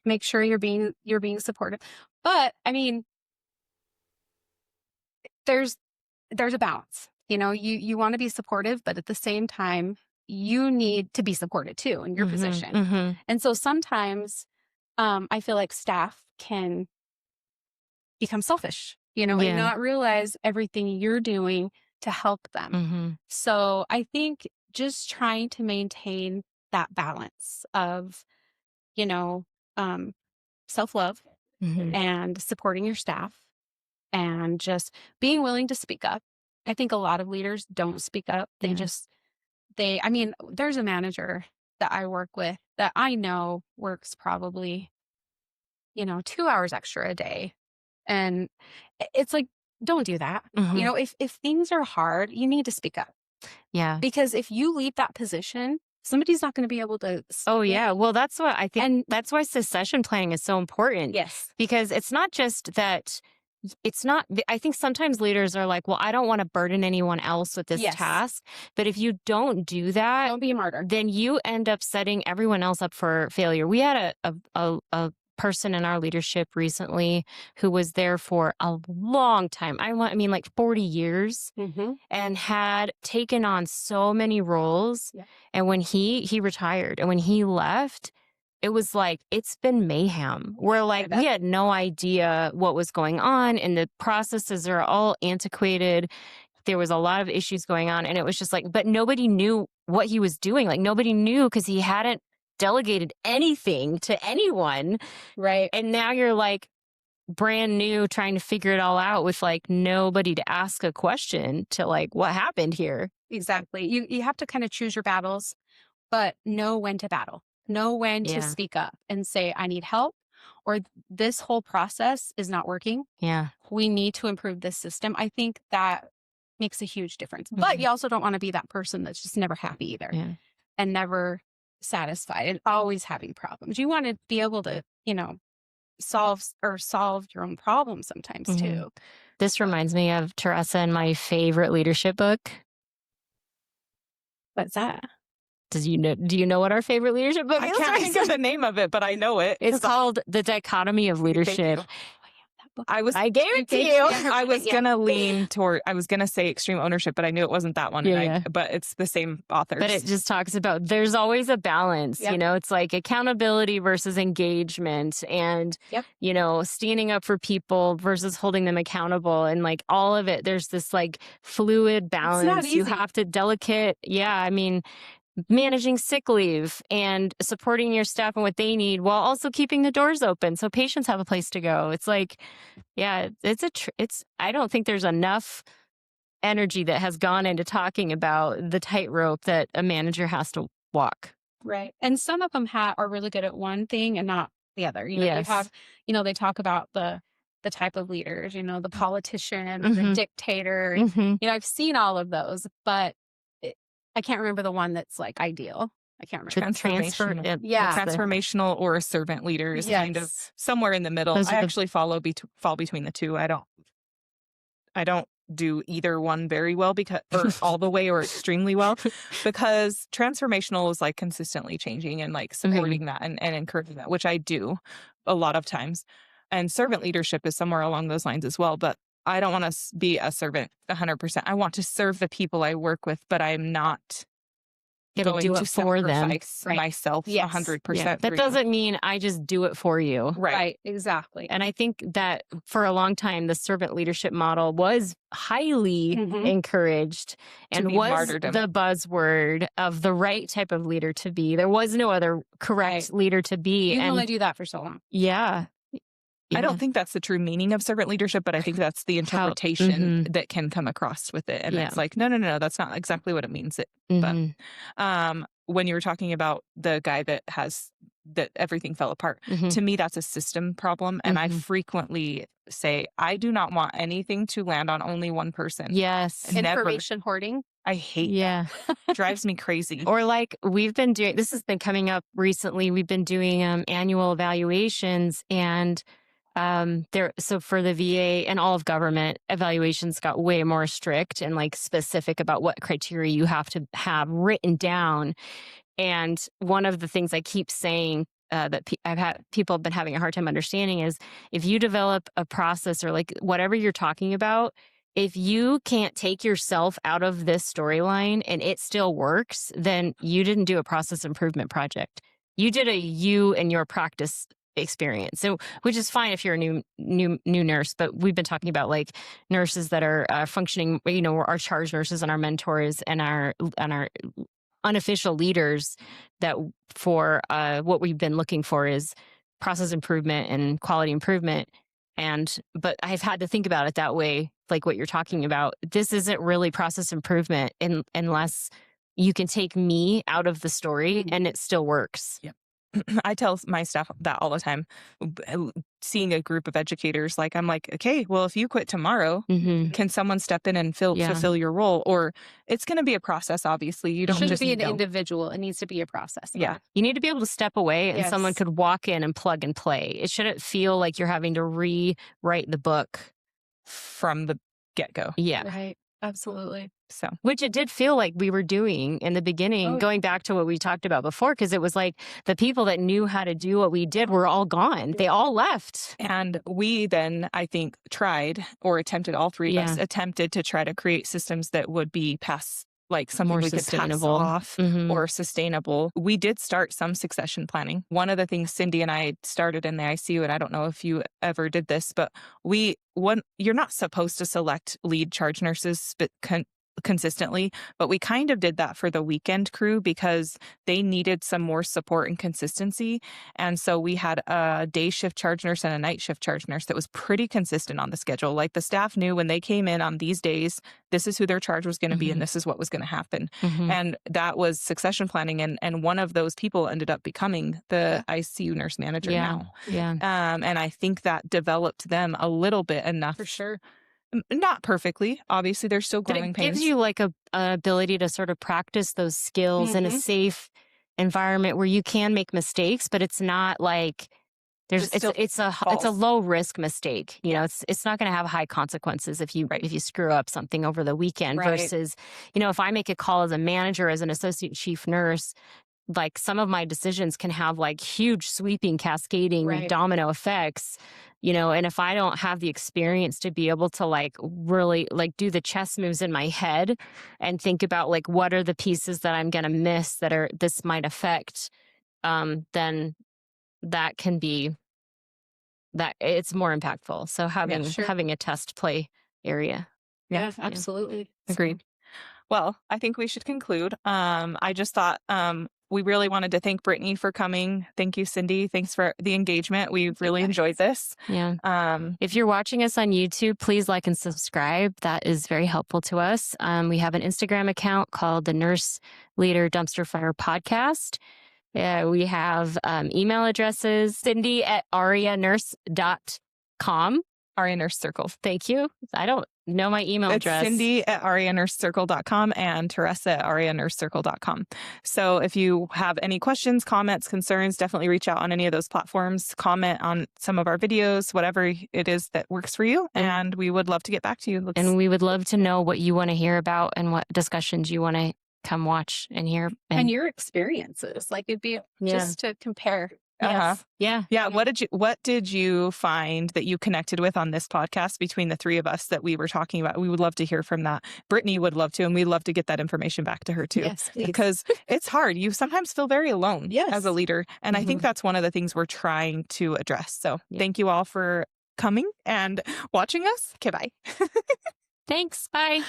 Make sure you're being supportive. But I mean, there's a balance. You want to be supportive, but at the same time, you need to be supported too in your position. And so sometimes I feel like staff can become selfish, and not realize everything you're doing to help them. So I think just trying to maintain that balance of, self-love and supporting your staff and just being willing to speak up. I think a lot of leaders don't speak up. I mean, there's a manager that I work with that I know works probably, 2 hours extra a day. And it's like, don't do that. If things are hard, you need to speak up. Yeah. Because if you leave that position, somebody's not going to be able to. Oh, yeah. Well, that's what I think. And that's why succession planning is so important. Yes. Because it's not just that. I think sometimes leaders are like, well, I don't want to burden anyone else with this task. But if you don't do that, Don't be a martyr. then you end up setting everyone else up for failure. We had a person in our leadership recently who was there for a long time. I mean, like 40 years and had taken on so many roles. Yeah. And when he retired and when he left, it was like, it's been mayhem. We're like, we had no idea what was going on, and the processes are all antiquated. There was a lot of issues going on, and it was just like, but nobody knew what he was doing. Like, nobody knew because he hadn't delegated anything to anyone. Right. And now you're like brand new trying to figure it all out with like nobody to ask a question to like, what happened here? Exactly. You have to kind of choose your battles, but know when to battle, know when to speak up and say, I need help, or this whole process is not working. Yeah. We need to improve this system. I think that makes a huge difference. But you also don't want to be that person that's just never happy either and never satisfied and always having problems. You want to be able to, solve your own problems sometimes too. This reminds me of Taresa and my favorite leadership book. What's that? Do you know what our favorite leadership book is? I can't think of the name of it, but I know it. It's called The Dichotomy of Leadership. I gave it to you. I was gonna lean toward. I was gonna say extreme ownership, but I knew it wasn't that one. But it's the same authors. But it just talks about there's always a balance. You know, it's like accountability versus engagement, and standing up for people versus holding them accountable, and like all of it. There's this like fluid balance. It's not easy. You have to delicate. Yeah, I mean, managing sick leave and supporting your staff and what they need while also keeping the doors open so patients have a place to go. It's like, I don't think there's enough energy that has gone into talking about the tightrope that a manager has to walk. Right. And some of them are really good at one thing and not the other. You have, they talk about the type of leaders, the politician, the dictator. I've seen all of those, but I can't remember the one that's like ideal. I can't remember. Transformational or a servant leader is kind of somewhere in the middle. I actually fall between the two. I don't do either one very well or all the way or extremely well, because transformational is like consistently changing and like supporting that and encouraging that, which I do a lot of times. And servant leadership is somewhere along those lines as well. But I don't want to be a servant 100%. I want to serve the people I work with, but I'm not going do to it for them myself 100%. Yeah. That doesn't mean I just do it for you. Right. Exactly. And I think that for a long time, the servant leadership model was highly encouraged and was martyrdom. The buzzword of the right type of leader to be. There was no other correct leader to be. You can only do that for so long. Yeah. I don't think that's the true meaning of servant leadership, but I think that's the interpretation that can come across with it. And it's like, no, that's not exactly what it means. But when you were talking about the guy that everything fell apart, to me, that's a system problem. And I frequently say, I do not want anything to land on only one person. Yes. Information hoarding. I hate that. It drives me crazy. Or like this has been coming up recently. We've been doing annual evaluations, and so for the VA and all of government, evaluations got way more strict and like specific about what criteria you have to have written down. And one of the things I keep saying that people have been having a hard time understanding is, if you develop a process or like whatever you're talking about, if you can't take yourself out of this storyline and it still works, then you didn't do a process improvement project. You did you and your practice experience. So, which is fine if you're a new nurse, but we've been talking about like nurses that are functioning, our charge nurses and our mentors and our unofficial leaders, that for what we've been looking for is process improvement and quality improvement. But I've had to think about it that way, like what you're talking about. This isn't really process improvement unless you can take me out of the story and it still works. Yep. I tell my staff that all the time. Seeing a group of educators, I'm like, okay, well, if you quit tomorrow, can someone step in and fulfill your role? Or it's going to be a process, obviously. You don't shouldn't be an individual. It needs to be a process. Yeah. You need to be able to step away and someone could walk in and plug and play. It shouldn't feel like you're having to rewrite the book from the get-go. Yeah. Right. Absolutely. So, which it did feel like we were doing in the beginning, going back to what we talked about before, because it was like the people that knew how to do what we did were all gone. They all left. And we then, I think, tried or attempted, all three of us attempted to try to create systems that would be pass like something More we could pass sustainable. off Mhm. or sustainable. We did start some succession planning. One of the things Cindy and I started in the ICU, and I don't know if you ever did this, but you're not supposed to select lead charge nurses consistently, but we kind of did that for the weekend crew because they needed some more support and consistency. And so we had a day shift charge nurse and a night shift charge nurse that was pretty consistent on the schedule. Like the staff knew when they came in on these days, this is who their charge was going to be and this is what was going to happen. Mhm. And that was succession planning. And one of those people ended up becoming the ICU nurse manager Yeah. now. Yeah. And I think that developed them a little bit enough. For sure. Not perfectly. Obviously, there's still But growing it pains. gives you like a ability to sort of practice those skills in a Mhm. safe environment where you can make mistakes, but it's not like It's still it's a false. low risk mistake. You know, it's not going to have high consequences if you Right. screw up something over the weekend Right. versus, you know, if I make a call as a manager, as an associate chief nurse, like some of my decisions can have like huge sweeping cascading Right. domino effects, you know, and if I don't have the experience to be able to like really like do the chess moves in my head and think about like what are the pieces that I'm going to miss that are this might affect, then that can be that it's more impactful. So having sure. having a test play area. Yeah, absolutely. Agreed. Well, I think we should conclude. I just thought we really wanted to thank Britney for coming. Thank you, Cindy. Thanks for the engagement. We've really enjoyed this. Yeah. Um, If you're watching us on YouTube, please like and subscribe. That is very helpful to us. We have an Instagram account called the Nurse Leader Dumpster Fire Podcast. We have email addresses, cindy@arianurse.com. Aria Nurse Circle. Thank you. I don't know my email It's address. Cindy@ariannursecircle.com and Taresa@ariannursecircle.com. So if you have any questions, comments, concerns, definitely reach out on any of those platforms. Comment on some of our videos, whatever it is that works for you. And we would love to get back to you. And we would love to know what you want to hear about and what discussions you want to come watch and hear. And your experiences. Like it'd be just to compare. Yes. Yeah. Yeah. What did you find that you connected with on this podcast between the three of us that we were talking about? We would love to hear from that. Brittany would love to, and we'd love to get that information back to her too. Yes, please. Because it's hard. You sometimes feel very alone as a leader. And I think that's one of the things we're trying to address. So thank you all for coming and watching us. Okay, bye. Thanks. Bye.